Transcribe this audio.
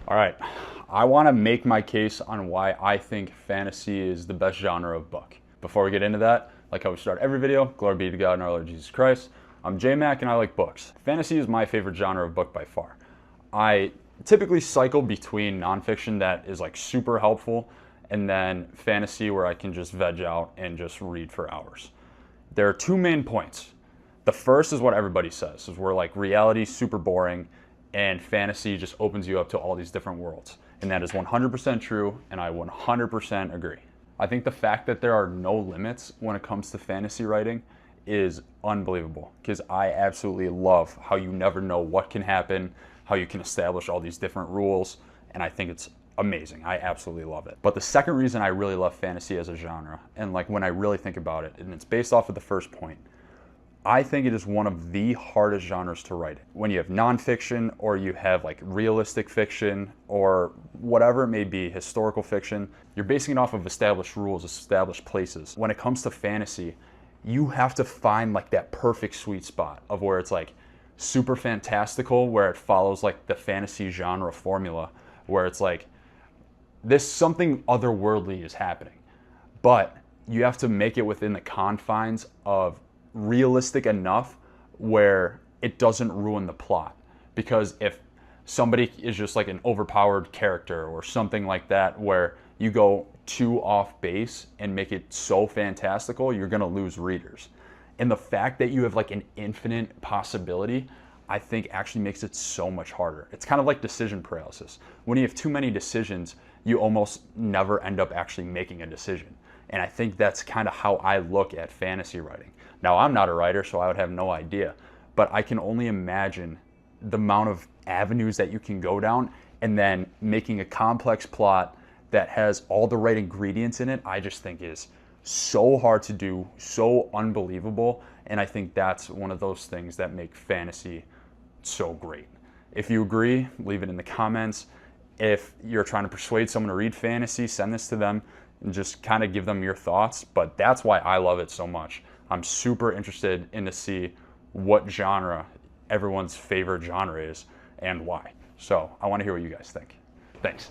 All right, I want to make my case on why I think fantasy is the best genre of book. Before we get into that, like how we start every video, glory be to God and our Lord Jesus Christ. I'm J-Mac and I like books. Fantasy is my favorite genre of book by far. I typically cycle between nonfiction that is like super helpful and then fantasy where I can just veg out and just read for hours. There are two main points. The first is what everybody says, is where like reality is super boring and fantasy just opens you up to all these different worlds. And that is 100% true, and I 100% agree. I think the fact that there are no limits when it comes to fantasy writing is unbelievable, because I absolutely love how you never know what can happen, how you can establish all these different rules, and I think it's amazing. I absolutely love it. But the second reason I really love fantasy as a genre, and like when I really think about it, and it's based off of the first point, I think it is one of the hardest genres to write. When you have nonfiction or you have like realistic fiction or whatever it may be, historical fiction, you're basing it off of established rules, established places. When it comes to fantasy, you have to find like that perfect sweet spot of where it's like super fantastical, where it follows like the fantasy genre formula, where it's like this something otherworldly is happening, but you have to make it within the confines of realistic enough where it doesn't ruin the plot. Because if somebody is just like an overpowered character or something like that, where you go too off base and make it so fantastical, you're going to lose readers. And the fact that you have like an infinite possibility, I think actually makes it so much harder. It's kind of like decision paralysis. When you have too many decisions, you almost never end up actually making a decision. And I think that's kind of how I look at fantasy writing. Now, I'm not a writer, so I would have no idea, but I can only imagine the amount of avenues that you can go down, and then making a complex plot that has all the right ingredients in it, I just think is so hard to do, so unbelievable, and I think that's one of those things that make fantasy so great. If you agree, leave it in the comments. If you're trying to persuade someone to read fantasy, send this to them and just kind of give them your thoughts. But that's why I love it so much. I'm super interested in to see what genre everyone's favorite genre is and why. So I want to hear what you guys think. Thanks.